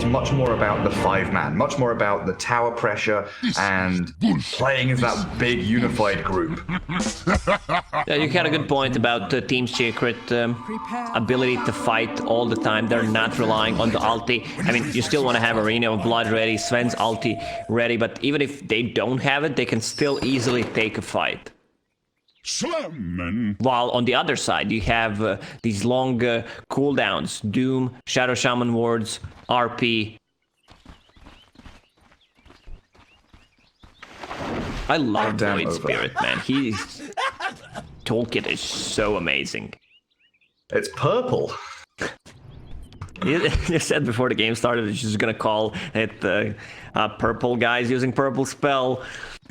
Much more about the 5-man, much more about the tower pressure and playing as that big unified group. Yeah, you had a good point about Team Secret ability to fight all the time. They're not relying on the ulti. I mean, you still want to have Arena of Blood ready, Sven's ulti ready, but even if they don't have it, they can still easily take a fight. While on the other side, you have these long cooldowns. Doom, Shadow Shaman wards, RP. I love Void Spirit, man. His toolkit is so amazing. It's purple. You said before the game started that she's gonna call it purple guys using purple spell.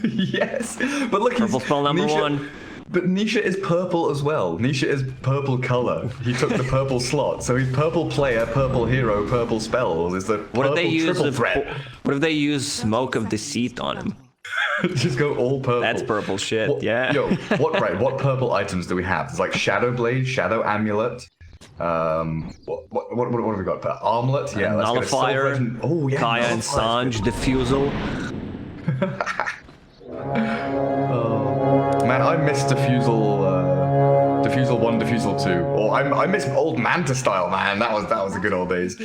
Yes, but look, purple spell number one. But Nisha is purple as well. Nisha is purple color. He took the purple slot, so he's purple player, purple hero, purple spells. Is the purple triple threat. What if they use Smoke of Deceit on him? Just go all purple. That's purple shit. Yeah. Yo, what purple items do we have? There's like Shadow Blade, Shadow Amulet. What have we got? Armlet. Yeah. Nullifier. Oh yeah. Kaya and Sanj. Diffusal. Man, I miss Diffusal 1, Diffusal 2. Or I miss old Manta style, man. That was the good old days.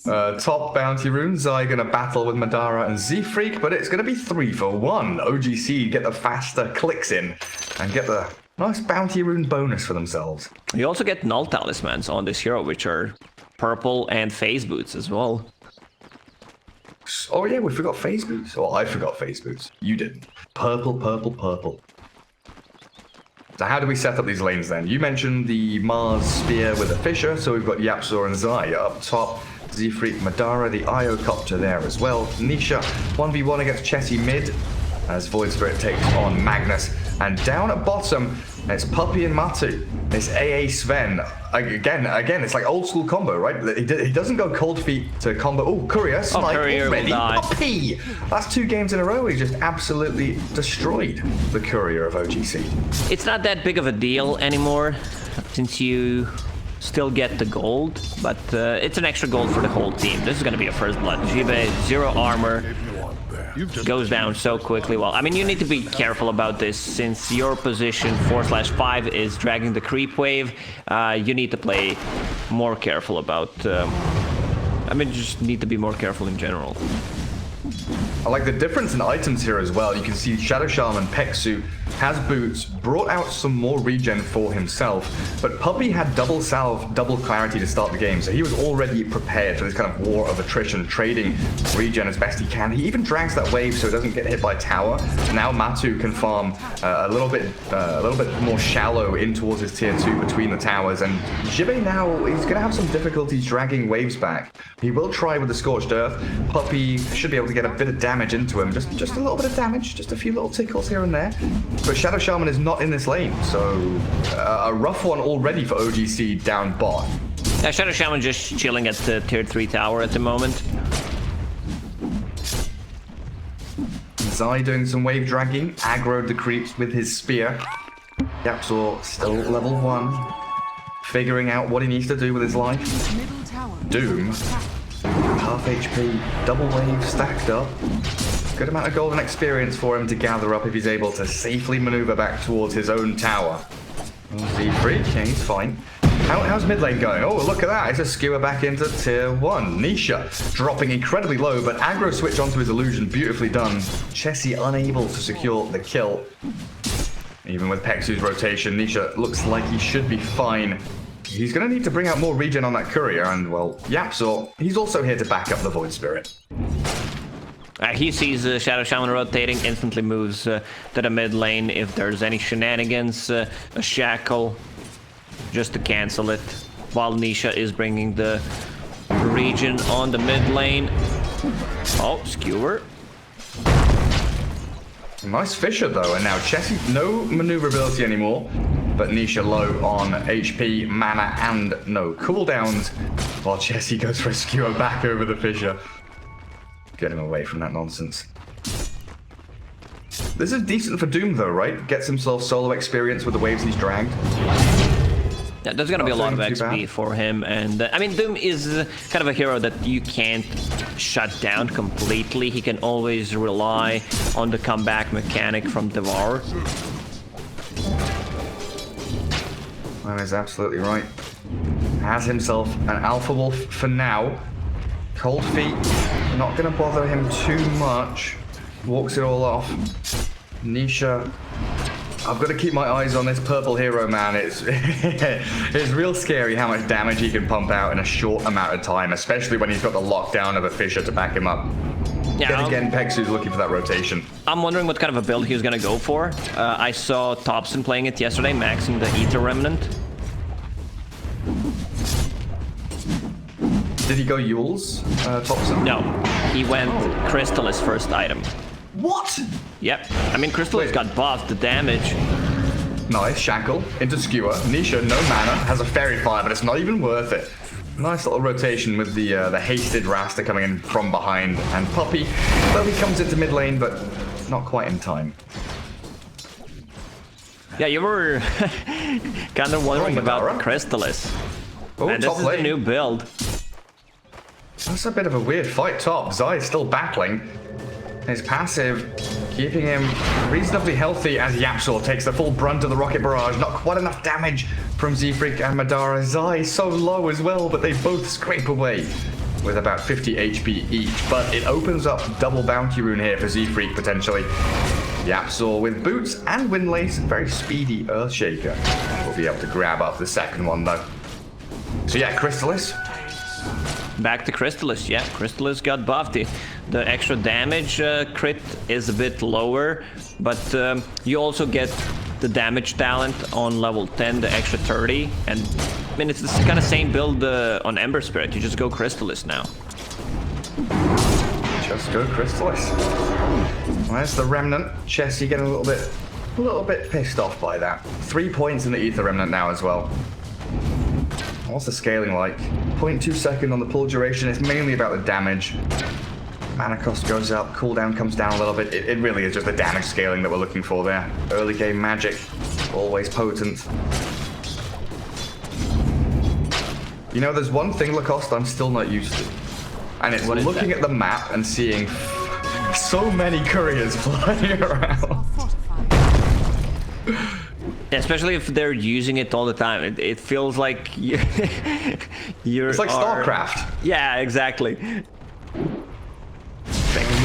Top bounty rune, Zai gonna battle with Madara and Z-Freak, but it's gonna be 3 for 1. OG.Seed get the faster clicks in and get the nice bounty rune bonus for themselves. You also get null talismans on this hero, which are purple and phase boots as well. Oh yeah, we forgot phase boots. Oh, I forgot phase boots. You didn't. Purple, purple, purple. So how do we set up these lanes then? You mentioned the Mars Spear with a Fissure, so we've got Yapzor and Zai up top. Z-Freak, Madara, the Io Copter there as well. Nisha, 1v1 against Chessie mid, as Void Spirit takes on Magnus. And down at bottom, it's Puppy and Matu. It's AA Sven. Again, it's like old school combo, right? He doesn't go cold feet to combo. Oh, Courier, snipe already. Puppy! That's 2 games in a row. He just absolutely destroyed the Courier of OG.Seed. It's not that big of a deal anymore, since you still get the gold, but it's an extra gold for the whole team. This is going to be a first blood. Jive, 0 armor. Goes down so quickly. Well, I mean, you need to be careful about this since your position 4/5 is dragging the creep wave. You need to play more careful about. I mean, you just need to be more careful in general. I like the difference in items here as well. You can see Shadow Shaman Peksu has boots, brought out some more regen for himself, but Puppy had double salve, double clarity to start the game, so he was already prepared for this kind of war of attrition, trading regen as best he can. He even drags that wave so it doesn't get hit by tower. Now Matu can farm a little bit more shallow in towards his tier 2 between the towers, and Jibe now he's going to have some difficulties dragging waves back. He will try with the Scorched Earth. Puppy should be able to get a bit of damage into him, just a little bit of damage, just a few little tickles here and there. But Shadow Shaman is not in this lane, so a rough one already for OG.Seed down bot. Yeah, Shadow Shaman just chilling at the tier 3 tower at the moment. Zai doing some wave dragging, aggroed the creeps with his spear. Yapzor still level 1, figuring out what he needs to do with his life. Doom, half HP, double wave stacked up. Good amount of golden experience for him to gather up if he's able to safely maneuver back towards his own tower. Z-Freak, yeah, he's fine. How's mid lane going? Oh, look at that. It's a skewer back into tier 1. Nisha dropping incredibly low, but aggro switch onto his illusion. Beautifully done. Chessie unable to secure the kill. Even with Peksu's rotation, Nisha looks like he should be fine. He's going to need to bring out more regen on that Courier, and, well, Yapzor, he's also here to back up the Void Spirit. He sees Shadow Shaman rotating, instantly moves to the mid lane if there's any shenanigans, a shackle, just to cancel it, while Nisha is bringing the regen on the mid lane. Oh, skewer. Nice Fissure though, and now Chessie, no maneuverability anymore, but Nisha low on HP, mana, and no cooldowns, while Chessie goes for a skewer back over the Fissure. Get him away from that nonsense. This is decent for Doom though, right? Gets himself solo experience with the waves he's dragged. Yeah, there's gonna be a lot of XP for him, and I mean, Doom is kind of a hero that you can't shut down completely. He can always rely on the comeback mechanic from Devour. That is absolutely right. Has himself an Alpha Wolf for now. Cold Feet, not gonna bother him too much. Walks it all off. Nisha, I've got to keep my eyes on this purple hero, man. It's it's real scary how much damage he can pump out in a short amount of time, especially when he's got the lockdown of a Fissure to back him up. Yeah, Then again, Pexu's looking for that rotation. I'm wondering what kind of a build he was gonna go for. I saw Thompson playing it yesterday, maxing the Ether Remnant. Did he go Yule's, Thompson? No, he went Crystallis first item. What? Yep. I mean, Crystallis got buffed, the damage. Nice, Shackle into Skewer. Nisha, no mana, has a Fairy Fire, but it's not even worth it. Nice little rotation with the hasted Rasta coming in from behind. And Puppey, well, he comes into mid lane, but not quite in time. Yeah, you were kind of wondering about Crystallis. Oh, and this is the new build. That's a bit of a weird fight top. Zai is still battling. His passive keeping him reasonably healthy as Yapsor takes the full brunt of the rocket barrage. Not quite enough damage from Zefreak and Madara. Zai so low as well, but they both scrape away with about 50 HP each. But it opens up double bounty rune here for Zefreak potentially. Yapsor with boots and Windlace, very speedy Earthshaker. Will be able to grab up the second one though. So yeah, Crystallis. Back to Crystallis, yeah. Crystallis got buffed. The extra damage crit is a bit lower, but you also get the damage talent on level 10, the extra 30. And I mean, it's the kind of same build on Ember Spirit. You just go Crystallis now. Just go Crystallis. Where's the Remnant? Chessie getting a little bit pissed off by that. 3 points in the Ether Remnant now as well. What's the scaling like? 0.2 second on the pull duration. It's mainly about the damage. Mana cost goes up, cooldown comes down a little bit. It really is just the damage scaling that we're looking for there. Early game magic, always potent. You know, there's one thing, Lacoste, I'm still not used to. And it's looking at the map and seeing so many couriers flying around. Especially if they're using it all the time. It feels like you're It's like StarCraft. Yeah, exactly.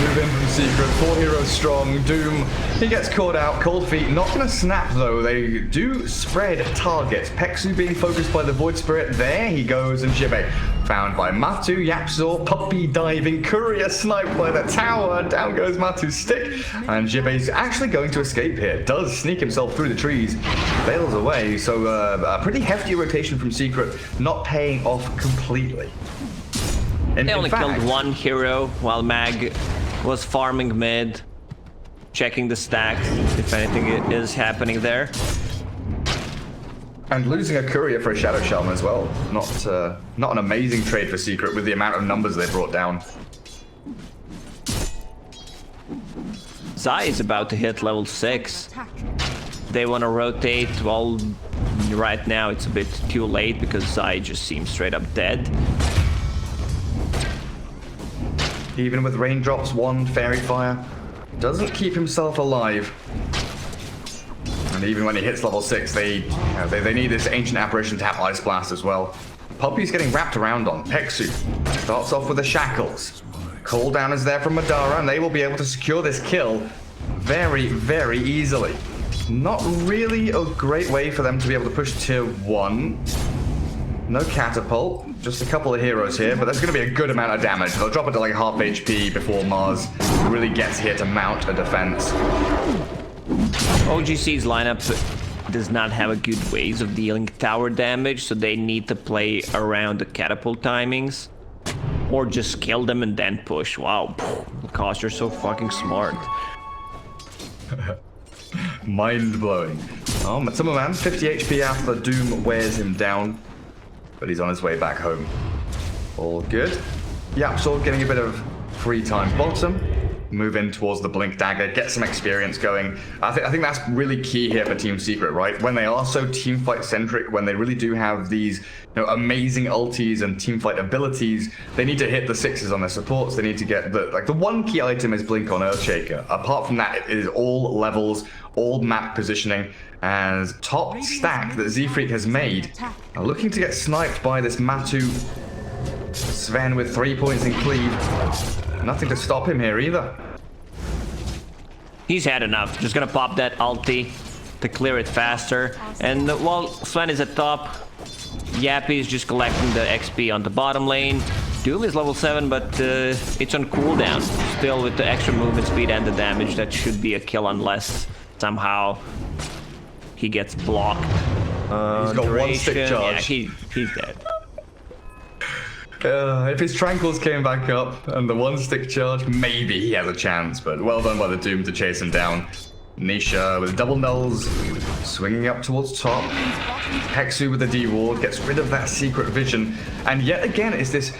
Move in from Secret, 4 heroes strong, Doom, he gets caught out, Cold Feet, not gonna snap though, they do spread targets, Pexu being focused by the Void Spirit, there he goes, and Jibe found by Matu, Yapsor, Puppey diving, Courier sniped by the tower, down goes Matu's stick, and Jibe's actually going to escape here, does sneak himself through the trees, bails away, so a pretty hefty rotation from Secret, not paying off completely. They only killed one hero while Mag was farming mid, checking the stacks, if anything is happening there. And losing a courier for a Shadow Shaman as well. Not an amazing trade for Secret with the amount of numbers they brought down. Zai is about to hit level 6. They want to rotate, well, right now it's a bit too late because Zai just seems straight up dead. Even with raindrops, wand, fairy fire, doesn't keep himself alive. And even when he hits level 6, they need this ancient apparition tap ice blast as well. Puppey's getting wrapped around on. Pexu starts off with the shackles. Cooldown is there from Madara, and they will be able to secure this kill very, very easily. Not really a great way for them to be able to push tier 1. No catapult, just a couple of heroes here, but there's going to be a good amount of damage. They'll drop it to like half HP before Mars really gets here to mount a defense. OG.Seed's lineup does not have a good ways of dealing tower damage, so they need to play around the catapult timings. Or just kill them and then push. Wow, Lacoste, you're so fucking smart. Mind-blowing. Oh, Matsuma man, 50 HP after the Doom wears him down. But he's on his way back home. All good. Yapsor getting a bit of free time bottom. move in towards the Blink Dagger, get some experience going. I think that's really key here for Team Secret, right? When they are so teamfight centric, when they really do have these amazing ultis and teamfight abilities, they need to hit the 6s on their supports. They need to get the one key item is Blink on Earthshaker. Apart from that, it is all levels, all map positioning, as top stack that Z-Freak has made are looking to get sniped by this Matu Sven with 3 points in cleave. Nothing to stop him here either. He's had enough. Just gonna pop that ulti to clear it faster. And while Sven is at top, Yappy is just collecting the XP on the bottom lane. Doom is level 7, but it's on cooldown. Still, with the extra movement speed and the damage, that should be a kill unless somehow he gets blocked. He's got one stick charge. Yeah, he's dead. If his Tranquils came back up and the one stick charge, maybe he has a chance, but well done by the Doom to chase him down. Nisha with double nulls, swinging up towards top. Hexu with the D-Ward gets rid of that secret vision, and yet again it's this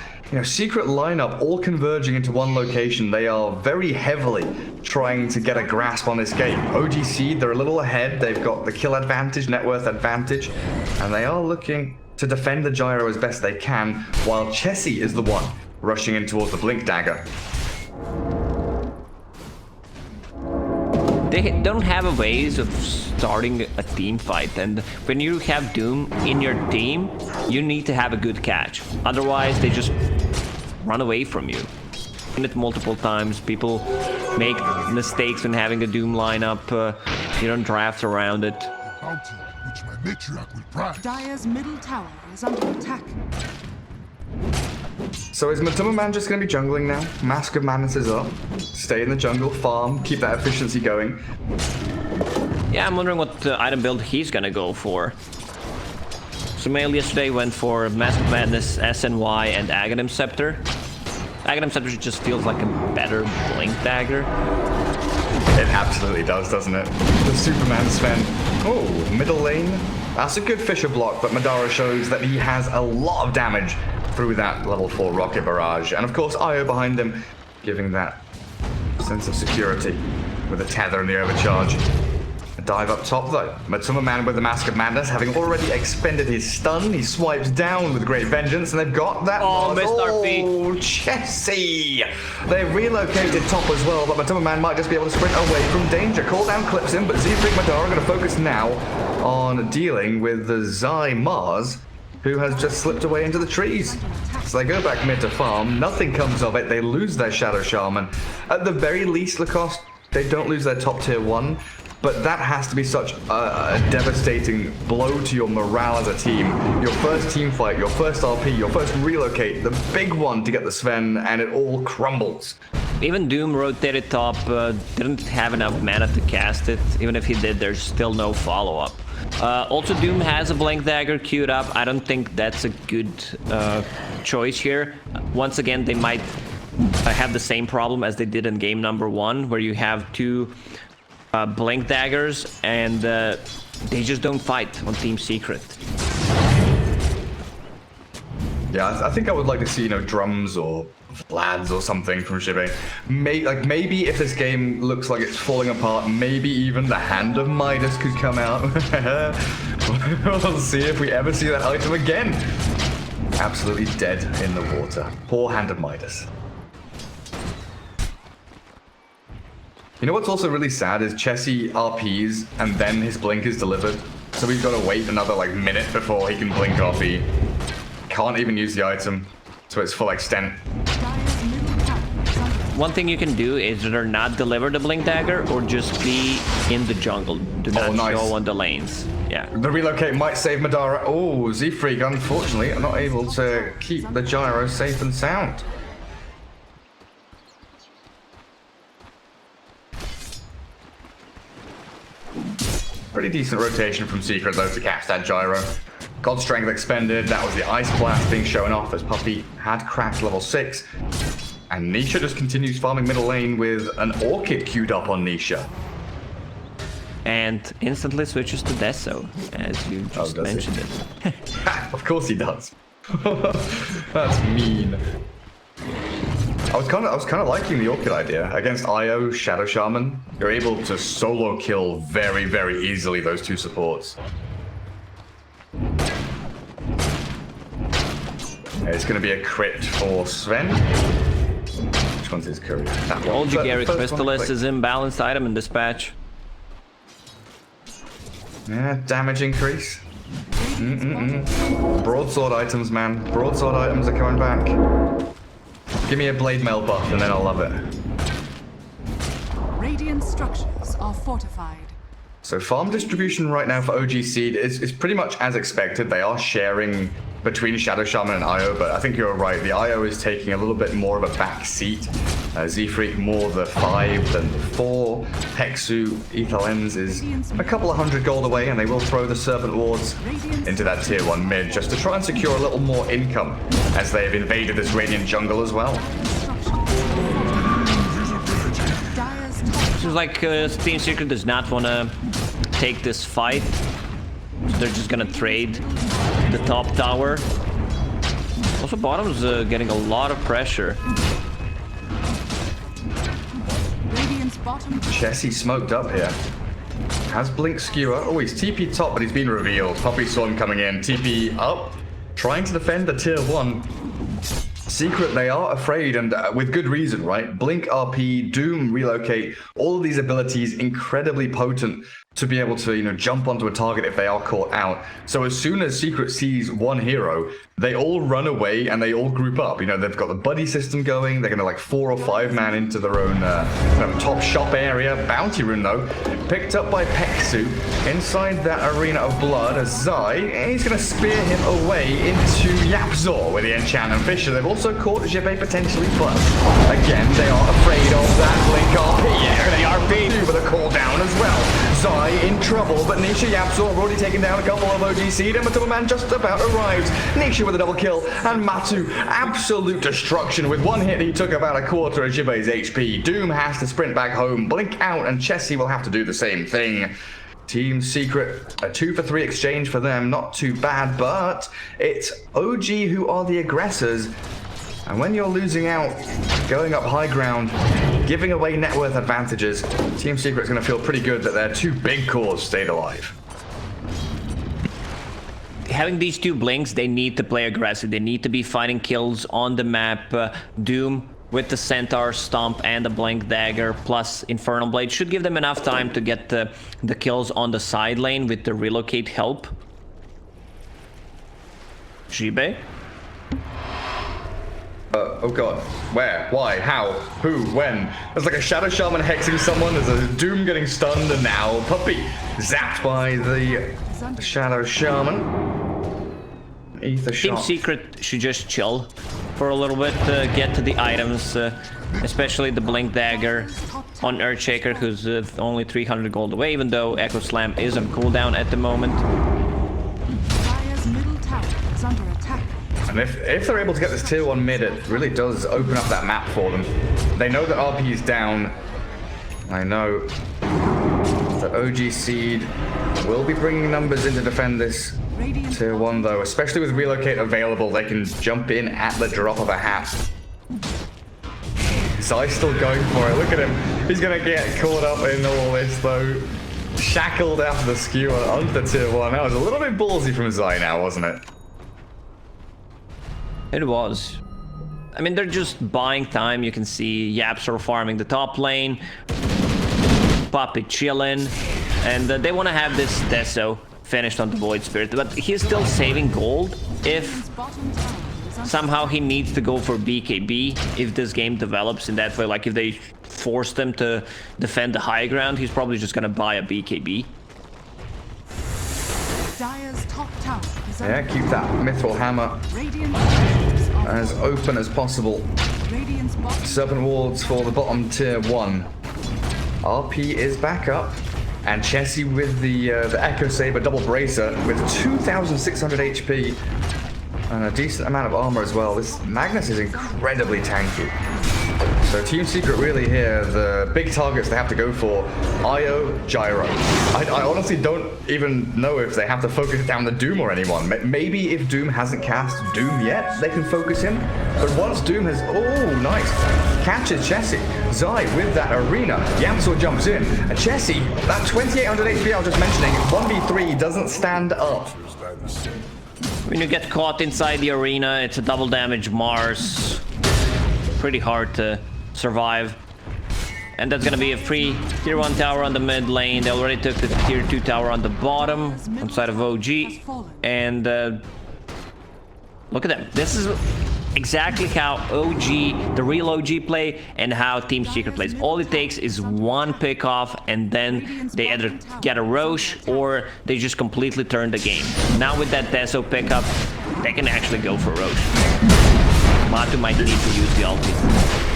secret lineup all converging into one location. They are very heavily trying to get a grasp on this game. OG.Seed, they're a little ahead. They've got the kill advantage, net worth advantage, and they are looking to defend the gyro as best they can, while Chessie is the one rushing in towards the Blink Dagger. They don't have a ways of starting a team fight, and when you have Doom in your team, you need to have a good catch. Otherwise, they just run away from you. Seen it multiple times. People make mistakes when having a Doom lineup. You don't draft around it. Which my matriarch will prize. Dire's middle tower is under attack. So is Matuma Man just going to be jungling now? Mask of Madness is up. Stay in the jungle, farm, keep that efficiency going. Yeah, I'm wondering what item build he's going to go for. Sumail yesterday went for Mask of Madness, SNY, and Aghanim Scepter. Aghanim Scepter just feels like a better Blink Dagger. It absolutely does, doesn't it? The Superman Sven. Oh, middle lane. That's a good Fisher block, but Madara shows that he has a lot of damage through that level 4 rocket barrage. And of course, Io behind him, giving that sense of security with a tether and the overcharge. A dive up top though. Matuma Man with the Mask of Madness, having already expended his stun, he swipes down with great vengeance, and they've got that. Oh, missed RP. Oh, Chessie! They've relocated top as well, but Matuma Man might just be able to sprint away from danger. Call down clips him, but Z-Freak Madara are going to focus now on dealing with the Zai Mars, who has just slipped away into the trees. So they go back mid to farm, nothing comes of it, they lose their Shadow Shaman. At the very least, Lacoste, they don't lose their top tier 1, but that has to be such a devastating blow to your morale as a team. Your first team fight, your first RP, your first relocate, the big one to get the Sven, and it all crumbles. Even Doom rotated top, didn't have enough mana to cast it. Even if he did, there's still no follow-up. Also, Doom has a Blink Dagger queued up. I don't think that's a good choice here. Once again, they might have the same problem as they did in game number 1, where you have 2 Blink Daggers and they just don't fight on Team Secret. Yeah, I think I would like to see, drums or Vlads or something from Shibe. Maybe if this game looks like it's falling apart, maybe even the Hand of Midas could come out. We'll see if we ever see that item again. Absolutely dead in the water. Poor Hand of Midas. You know what's also really sad is Chessie RPs and then his blink is delivered. So we've got to wait another minute before he can blink RP. Can't even use the item to its full extent. One thing you can do is either not deliver the Blink Dagger or just be in the jungle. Do not show on the lanes. Yeah. The relocate might save Madara. Oh, Z-Freak, unfortunately, are not able to keep the gyro safe and sound. Pretty decent rotation from Secret, though, to catch that gyro. God Strength expended. That was the Ice Blast being shown off as Puppy had cracked level 6. And Nisha just continues farming middle lane with an Orchid queued up on Nisha. And instantly switches to Deso, as you just mentioned it. Of course he does. That's mean. I was kind of liking the Orchid idea against IO Shadow Shaman. You're able to solo kill very, very easily those two supports. It's going to be a crit for Sven. Which one's his courier? That one. OG Gary Crystallis is imbalanced item in dispatch. Yeah, damage increase. Broadsword items, man. Broadsword items are coming back. Give me a blade mail buff and then I'll love it. Radiant structures are fortified. So farm distribution right now for OG.Seed is pretty much as expected. They are sharing between Shadow Shaman and IO, but I think you're right. The IO is taking a little bit more of a back seat. Z-Freak more the 5 than the 4. Hexu, Ethelens is a couple of 100 gold away, and they will throw the Serpent Wards into that tier 1 mid just to try and secure a little more income as they have invaded this Radiant jungle as well. Seems like Team Secret does not want to take this fight. So they're just going to trade the top tower. Also, bottom's getting a lot of pressure. Chessie smoked up here. Has Blink Skewer. Oh, he's TP top, but he's been revealed. Poppy saw him coming in. TP up. Trying to defend the tier 1. Secret, they are afraid, and with good reason, right? Blink RP, Doom relocate, all of these abilities incredibly potent to be able to, you know, jump onto a target if they are caught out. So as soon as Secret sees one hero, they all run away and they all group up. You know, they've got the buddy system going. They're going to like 4 or 5 man into their own top shop area. Bounty rune though, picked up by Hexu inside that arena of blood. As Zai, he's going to spear him away into Yapzor with the enchant and Fisher. They've also caught Jibe potentially, but again, they are afraid of that Blink RP. Yeah, the RP with a cooldown as well. Zai in trouble, but Nisha Yapzor have already taken down a couple of OG.Seed, and Matuma just about arrives. Nisha with a double kill, and Matu, absolute destruction. With one hit, he took about a quarter of Jibe's HP. Doom has to sprint back home, blink out, and Chessie will have to do the same thing. Team Secret, a 2 for 3 exchange for them, not too bad, but it's OG who are the aggressors. And when you're losing out, going up high ground, giving away net worth advantages, Team Secret's going to feel pretty good that their 2 big cores stayed alive. Having these 2 blinks, they need to play aggressive. They need to be finding kills on the map. Doom with the Centaur Stomp and the Blink Dagger plus Infernal Blade should give them enough time to get the kills on the side lane with the relocate help. Jibe? Oh god, where, why, how, who, when? There's like a Shadow Shaman hexing someone, there's a Doom getting stunned, and now Puppy zapped by the Shadow Shaman. Ether Team shot. Secret should just chill for a little bit, get to the items, especially the Blink Dagger on Earthshaker, who's only 300 gold away, even though Echo Slam is on cooldown at the moment. Dire's middle tower is under attack. And if they're able to get this tier 1 mid, it really does open up that map for them. They know that RP is down. I know that OG.Seed will be bringing numbers in to defend this tier 1 though, especially with relocate available. They can jump in at the drop of a hat. Zai's still going for it. Look at him. He's gonna get caught up in all this though. Shackled after the skewer onto the tier 1. That was a little bit ballsy from Zai now, wasn't it? It was. I mean, they're just buying time. You can see Yapzor farming the top lane, Puppy chilling, and they want to have this Deso finished on the Void Spirit, but he's still saving gold if somehow he needs to go for BKB if this game develops in that way. Like if they force them to defend the high ground, he's probably just gonna buy a BKB. Dire's top tower is Yeah, keep that Mithril Hammer as open as possible. Serpent Wards for the bottom tier 1. RP is back up. And Chessie with the Echo Saber double bracer with 2,600 HP and a decent amount of armor as well. This Magnus is incredibly tanky. So Team Secret really here, the big targets they have to go for, Io, Gyro. I honestly don't even know if they have to focus down the Doom or anyone. Maybe if Doom hasn't cast Doom yet, they can focus him. But once Doom has, oh, nice. Catches Chessie. Zai with that arena. Yamsor jumps in. And Chessie, that 2800 HP I was just mentioning, 1v3 doesn't stand up. When you get caught inside the arena, it's a double damage Mars. Pretty hard to survive. And that's gonna be a free tier 1 tower on the mid lane. They already took the tier 2 tower on the bottom, on side of OG. And look at them. This is exactly how OG, the real OG play, and how Team Secret plays. All it takes is one pick off, and then they either get a Roche or they just completely turn the game. Now with that Deso pickup, they can actually go for Roche. Matu might need to use the ulti.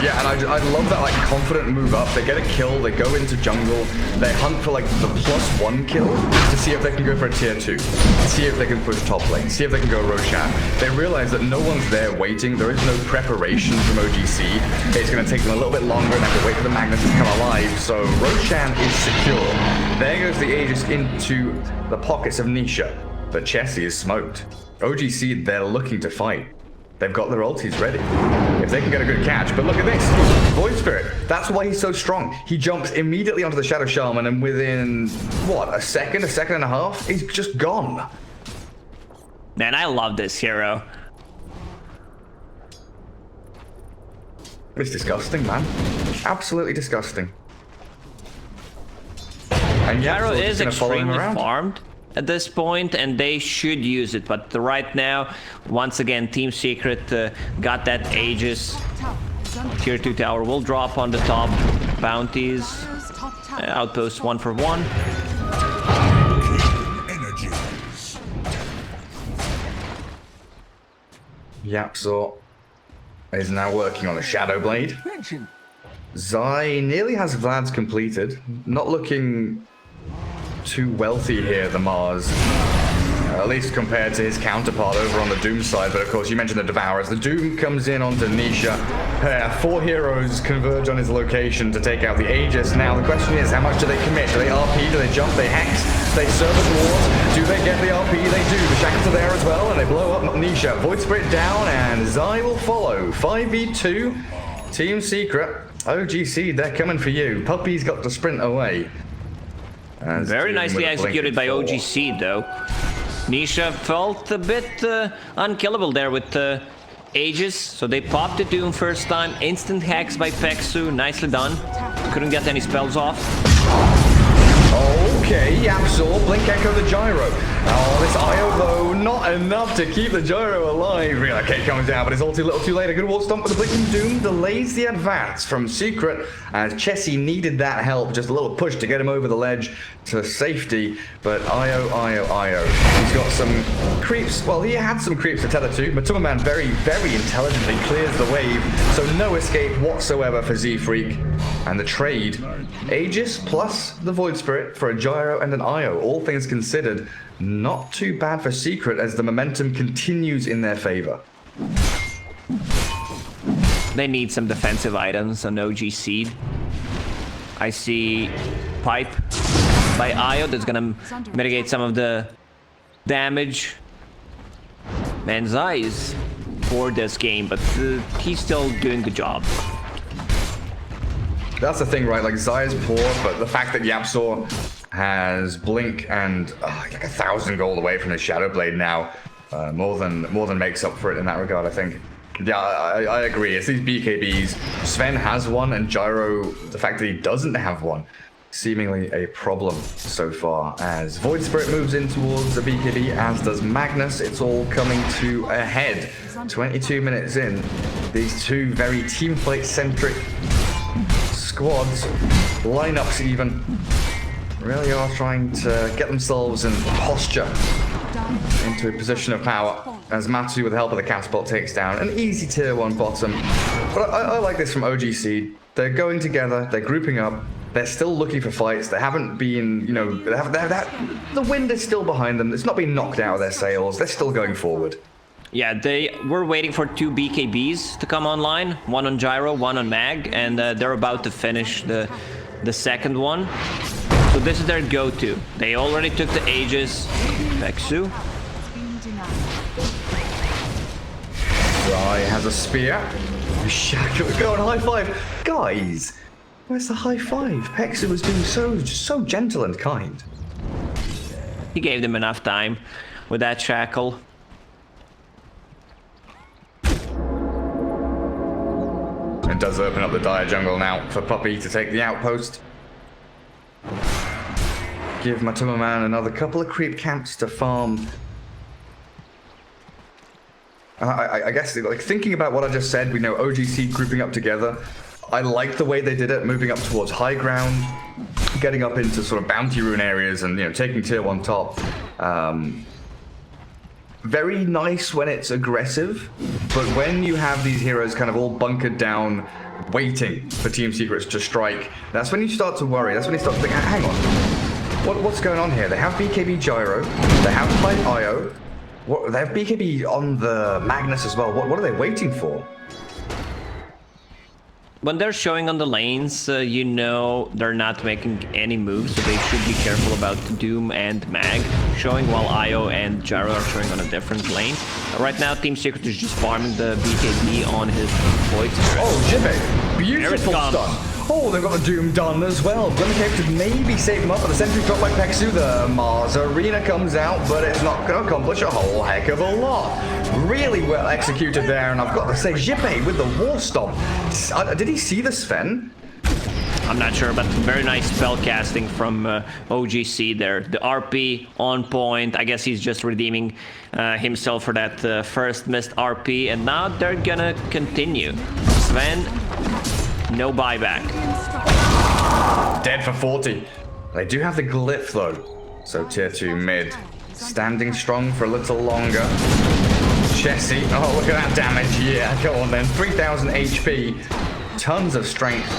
Yeah, and I love that like confident move up. They get a kill, they go into jungle, they hunt for like the +1 kill to see if they can go for a tier 2, see if they can push top lane, see if they can go Roshan. They realize that no one's there waiting, there is no preparation from OG.Seed. It's going to take them a little bit longer and they have to wait for the Magnus to come alive, so Roshan is secure. There goes the Aegis into the pockets of Nisha, but Chessie is smoked. OG.Seed, they're looking to fight. They've got their ultis ready. If they can get a good catch, but look at this. Void Spirit, that's why he's so strong. He jumps immediately onto the Shadow Shaman and within, what, a second and a half, he's just gone. Man, I love this hero. It's disgusting, man. Absolutely disgusting. And Gyro Yasuo is gonna follow him extremely around. farmed at this point, and they should use it, but right now, once again, Team Secret got that Aegis. Tier 2 tower will drop on the top. Bounties. Outpost 1 for 1. Yasuo is now working on a Shadow Blade. Zai nearly has Vlad's completed. Not looking too wealthy here, the Mars. At least compared to his counterpart over on the Doom side, but of course you mentioned the Devourers. The Doom comes in onto Nisha. 4 heroes converge on his location to take out the Aegis. Now the question is, how much do they commit? Do they RP? Do they jump? They hex? They Servant Ward? Do they get the RP? They do. The Shackles are there as well, and they blow up Nisha. Void Spirit down, and Zai will follow. 5v2, Team Secret. OG.Seed, they're coming for you. Puppy's got to sprint away. Very nicely executed by OG.Seed, though. Nisha felt a bit unkillable there with Aegis, so they popped the Doom first time. Instant hacks by Peksu, nicely done. Couldn't get any spells off. Okay, Yamsor, Blink Echo the Gyro. Oh, this Io though, not enough to keep the Gyro alive. Relocate comes down, but it's ulti a little too late. A good wall stomp with the Blinking Doom delays the advance from Secret, as Chessie needed that help. Just a little push to get him over the ledge to safety, but Io. He's got some creeps. Well, he had some creeps to tether to, but Tumberman very, very intelligently clears the wave, so no escape whatsoever for Z-Freak. And the trade, Aegis plus the Void Spirit for a Gyro and an Io. All things considered, not too bad for Secret as the momentum continues in their favor. They need some defensive items on OG.Seed. I see Pipe by Io that's gonna mitigate some of the damage. Man, Zai is poor this game, but he's still doing the job. That's the thing, right? Like, Zai is poor, but the fact that Yamsor has Blink and like 1,000 gold away from his Shadow Blade now, more than makes up for it in that regard, I think. Yeah, I agree. It's these BKBs. Sven has one, and Gyro, the fact that he doesn't have one, seemingly a problem so far. As Void Spirit moves in towards the BKB, as does Magnus. It's all coming to a head. 22 minutes in, these two very team fight-centric squads, lineups even, really are trying to get themselves in posture into a position of power, as Matu, with the help of the catapult, takes down an easy tier 1 bottom. But I like this from OG.Seed. They're going together, they're grouping up, they're still looking for fights. They haven't been, you know, the wind is still behind them. It's not been knocked out of their sails. They're still going forward. Yeah, they were waiting for 2 BKBs to come online. One on Gyro, one on Mag, and they're about to finish the second one. So this is their go-to. They already took the Aegis. Pexu. Right, has a spear. Shackle, go on, high five. Guys, where's the high five? Pexu was being so gentle and kind. He gave them enough time with that shackle. It does open up the dire jungle now for Puppey to take the outpost. Give Matuma Man another couple of creep camps to farm. I guess, like, thinking about what I just said, we know OG.Seed grouping up together. I like the way they did it, moving up towards high ground, getting up into sort of bounty rune areas and, you know, taking tier 1 top. Very nice when it's aggressive, but when you have these heroes kind of all bunkered down, waiting for Team Secrets to strike, that's when you start to worry. That's when you start to think, hang on, what's going on here? They have BKB Gyro, they have Pipe IO, they have BKB on the Magnus as well. What are they waiting for? When they're showing on the lanes, you know they're not making any moves, so they should be careful about Doom and Mag showing, while Io and Gyro are showing on a different lane. Right now, Team Secret is just farming the BKB on his Void Spirit. Oh, Jibe! Beautiful stun! Oh, they've got the Doom done as well. Glimmercave to maybe save him up, but the sentry drop by Pexu. The Mars Arena comes out, but it's not going to accomplish a whole heck of a lot. Really well executed there, and I've got to say, Jibe with the War Stomp. Did he see the Sven? I'm not sure, but very nice spell casting from OG.Seed there. The RP on point. I guess he's just redeeming himself for that first missed RP, and now they're gonna continue. Sven, no buyback. Dead for 40. They do have the glyph though, so tier 2 mid. Standing strong for a little longer. Chessie, oh look at that damage, yeah, go on then. 3000 HP, tons of strength.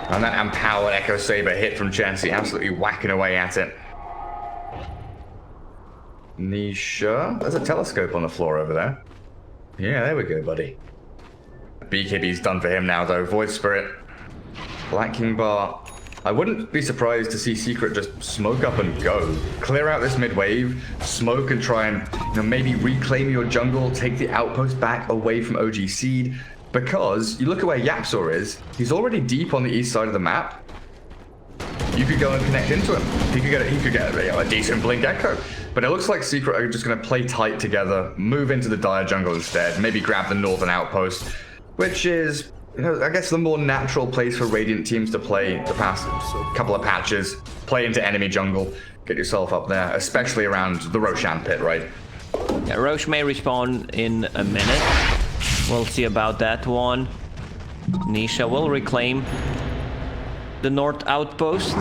And that empowered Echo Saber hit from Chessie, absolutely whacking away at it. Nisha, there's a telescope on the floor over there. Yeah, there we go, buddy. BKB's done for him now though, Void Spirit. Black King Bar. I wouldn't be surprised to see Secret just smoke up and go. Clear out this mid wave, smoke and try and, you know, maybe reclaim your jungle, take the outpost back away from OG.Seed. Because you look at where Yapzor is, he's already deep on the east side of the map. You could go and connect into him. He could get you know, a decent Blink Echo. But it looks like Secret are just going to play tight together, move into the dire jungle instead, maybe grab the northern outpost, which is, you know, I guess the more natural place for Radiant teams to play the past couple of patches. Play into enemy jungle, get yourself up there, especially around the Roshan pit, right? Yeah, Roche may respawn in a minute. We'll see about that one. Nisha will reclaim the north outpost.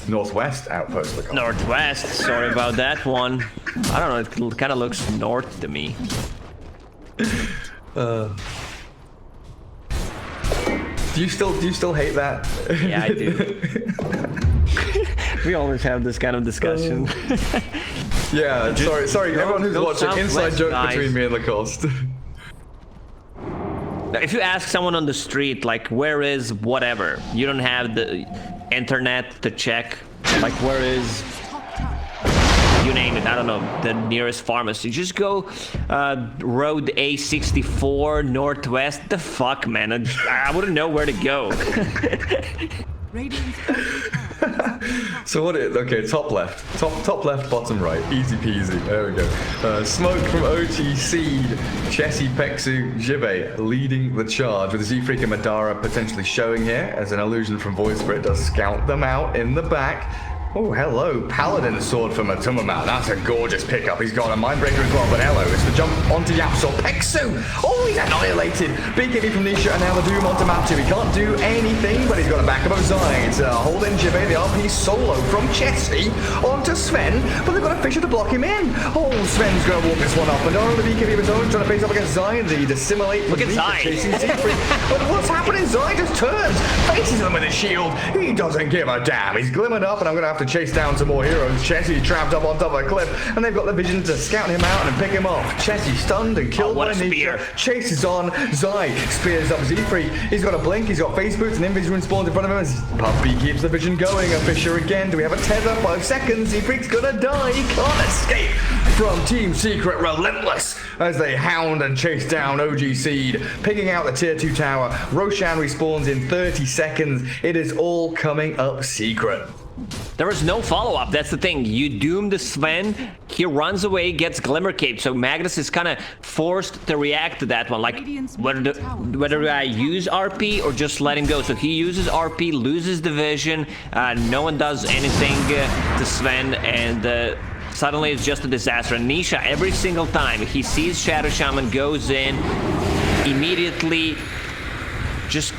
Northwest outpost. Northwest, sorry about that one. I don't know, it kind of looks north to me. Do you still hate that? Yeah, I do. We always have this kind of discussion. Yeah, sorry, everyone who's watching, inside joke guys. between me and Lacoste. If you ask someone on the street, like, where is whatever, you don't have the internet to check, like, where is, you name it, I don't know, the nearest pharmacy. Just go road A64 northwest. The fuck, man, I wouldn't know where to go. So what is, okay, top left, top left, bottom right, easy peasy, there we go. Smoke from OG.Seed, Chessie, Pexu, Jibe leading the charge with Z-Freak and Madara potentially showing here as an illusion from Void Spirit does scout them out in the back. Oh, hello, Paladin sword from Matuma Man. That's a gorgeous pickup. He's got a Mindbreaker as well, but hello, it's the jump onto Yapzor. Pexu! Oh, he's annihilated. BKB from Nisha, and now the Doom onto Matu. He can't do anything, but he's got a backup of Zide. Hold in Jibe, the RP solo from Chessie onto Sven, but they've got a Fisher to block him in. Oh, Sven's going to walk this one up. And on the BKB of his own, trying to face up against Zide. The dissimulate. Look at Zide. Chasing Z-Freak. But what's happening? Zide just turns, faces them with his shield. He doesn't give a damn. He's glimmered up, and I'm going to have to to chase down some more heroes. Chessie trapped up on top of a cliff, and they've got the vision to scout him out and pick him off. Chessie stunned and killed by Nisha. Chases on. Zai spears up Z-Freak. He's got a blink, he's got face boots, and Invis spawns in front of him as Puppy keeps the vision going. A Fisher again. Do we have a tether? 5 seconds. Z-Freak's gonna die. He can't escape from Team Secret. Relentless as they hound and chase down OG.Seed, picking out the tier 2 tower. Roshan respawns in 30 seconds. It is all coming up Secret. There was no follow-up. That's the thing. You doom the Sven. He runs away, gets Glimmer Cape. So Magnus is kind of forced to react to that one. Like, whether I use RP or just let him go. So he uses RP, loses the vision. No one does anything to Sven. And suddenly it's just a disaster. And Nisha, every single time he sees Shadow Shaman, goes in, immediately just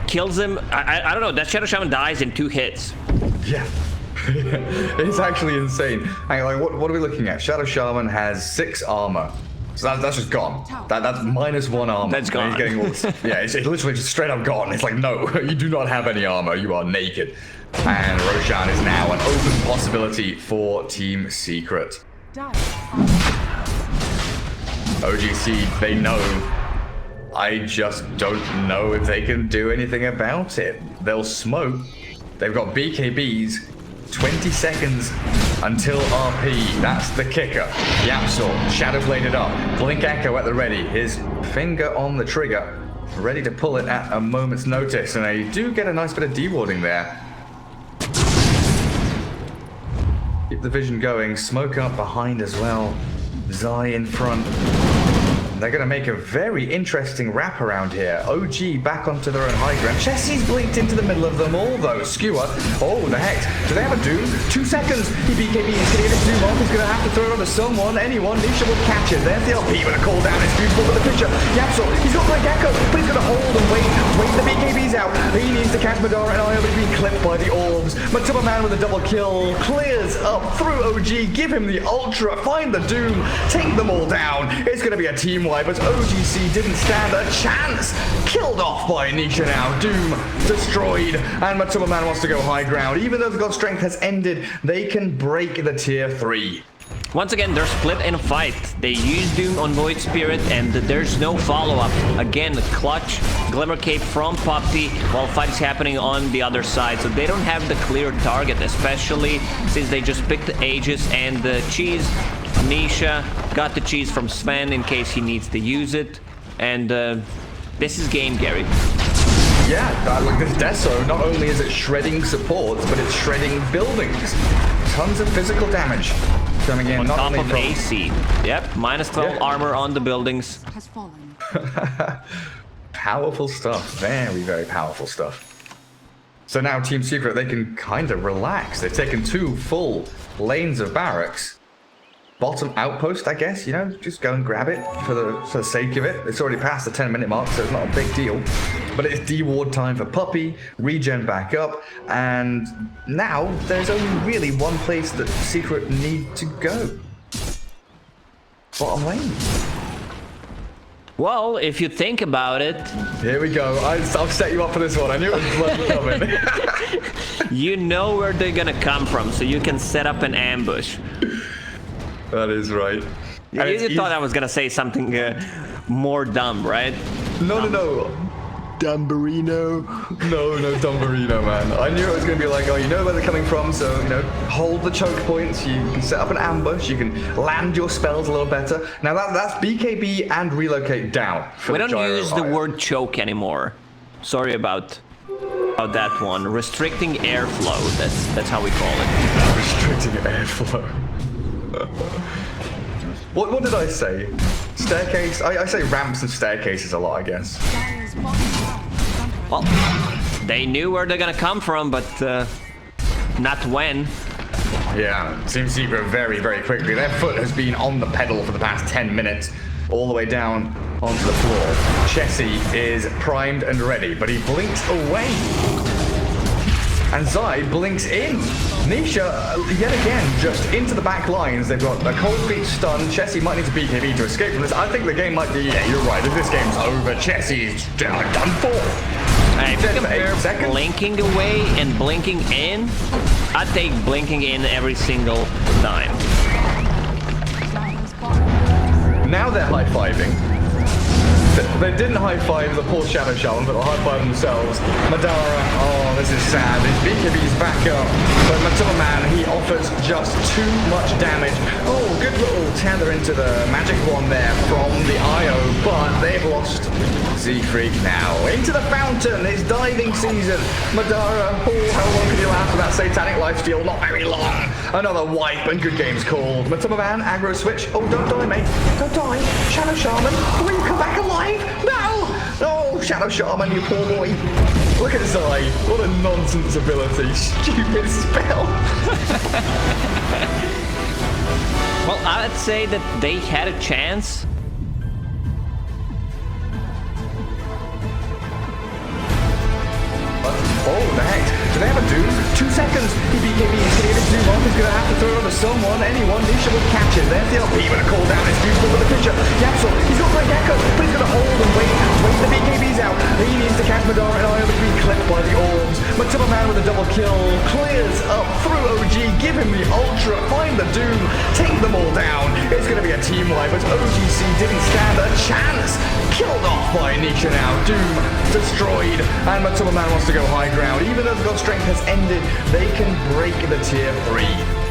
kills him. I don't know, that Shadow Shaman dies in 2 hits. Yeah. It's actually insane. Hang on, like, what are we looking at? Shadow Shaman has 6 armor. So that's just gone. That's -1 armor. That's gone. He's getting all this, yeah, it's literally just straight up gone. It's like, no, you do not have any armor. You are naked. And Roshan is now an open possibility for Team Secret. OG.Seed, they know. I just don't know if they can do anything about it. They'll smoke. They've got BKBs. 20 seconds until RP. That's the kicker. Yapsor, Shadow Bladed up. Blink Echo at the ready. His finger on the trigger. Ready to pull it at a moment's notice. And they do get a nice bit of dewarding there. Keep the vision going. Smoke up behind as well. Zai in front. They're going to make a very interesting wraparound here. OG back onto their own high ground. Chessie's blinked into the middle of them all, though. Skewer. Oh, the heck. Do they have a Doom? 2 seconds. He BKB. He's going to get his Doom off. He's going to have to throw it onto someone. Anyone. Nisha will catch it. There's the LP with a call down. It's beautiful for the picture. Yapsor. He's got Blink Echo, but he's going to hold and wait. Wait the BKBs out. He needs to catch Madara and Io, but he's being clipped by the orbs. Matuma Man with a double kill. Clears up through OG. Give him the Ultra. Find the Doom. Take them all down. It's going to be a team wipe, but OG.Seed didn't stand a chance. Killed off by Nisha now. Doom destroyed. And Matuma Man wants to go high ground. Even though the God Strength has ended, they can break the tier 3. Once again, they're split in a fight. They use Doom on Void Spirit, and there's no follow-up. Again, the clutch, Glimmer Cape from Puppy, while fight is happening on the other side. So they don't have the clear target, especially since they just picked the Aegis and the cheese. Nisha got the cheese from Sven in case he needs to use it. And this is game, Gary. Yeah, look, this Deso, not only is it shredding supports, but it's shredding buildings. Tons of physical damage coming in. On not top only of from AC. Yep, -12 armor on the buildings. Has fallen. Powerful stuff. Very, very powerful stuff. So now Team Secret, they can kind of relax. They've taken 2 full lanes of barracks. Bottom outpost, I guess, you know, just go and grab it for the sake of it. It's already past the 10-minute mark, so it's not a big deal. But it's deward time for Puppy, regen back up, and now there's only really one place that Secret need to go. Bottom lane. Well, if you think about it... Here we go. I'll set you up for this one. I knew it was bloody coming. You know where they're gonna come from, so you can set up an ambush. That is right. You thought I was gonna say something more dumb, right? No. Dumbarino. No, Dumbarino, man. I knew it was going to be like, oh, you know where they're coming from, so, you know, hold the choke points. You can set up an ambush. You can land your spells a little better. Now, that's BKB and relocate down. We don't use the word choke anymore. Sorry about that one. Restricting airflow. That's how we call it. Restricting airflow. What did I say? Staircase? I say ramps and staircases a lot, I guess. Well, they knew where they're gonna come from, but not when. Yeah, Team Secret very, very quickly. Their foot has been on the pedal for the past 10 minutes, all the way down onto the floor. Chessie is primed and ready, but he blinks away. And Zai blinks in. Nisha, yet again, just into the back lines. They've got a cold feet stun. Chessie might need to BKB to escape from this. I think the game might be, yeah, you're right. If this game's over, Chessie's done for. If you Dead for 8 compare seconds. blinking away and blinking in, I'd take blinking in every single time. Dire's bottom Now they're high-fiving. They didn't high-five the poor Shadow Shaman, but they'll high-five themselves. Madara, oh, this is sad. His BKB's back up. But Matilla Man, he offers just too much damage. Oh, good little tether into the magic wand there from the IO, but they've lost Z-Freak now. Into the fountain, it's diving season. Madara, oh, how long can you last with that satanic lifesteal? Not very long. Another wipe and good game's called. Matilla Man, aggro switch. Oh, don't die, mate. Don't die. Shadow Shaman, will you come back alive? No! Oh, Shadow Shaman, you poor boy. Look at his eye. What a nonsense ability. Stupid spell. Well, I'd say that they had a chance. Oh, the heck. Do they have a Doom? 2 seconds. He BKB. He's going to get his Doom off. He's going to have to throw it over someone. Anyone. Nisha will catch it. There's the LP going to call down his Doom for the picture. Yapsel. He's got Great Echo, but he's going to hold and wait the BKBs out. He needs to catch Madara and Io to be clipped by the orbs. Matilla Man with a double kill. Clears up through OG. Give him the Ultra. Find the Doom. Take them all down. It's going to be a team wipe, but OG.Seed didn't stand a chance. Killed off by Nisha now. Doom destroyed. And Matilla Man wants to go high ground. Even though the God Strength has ended, they can break the tier 3.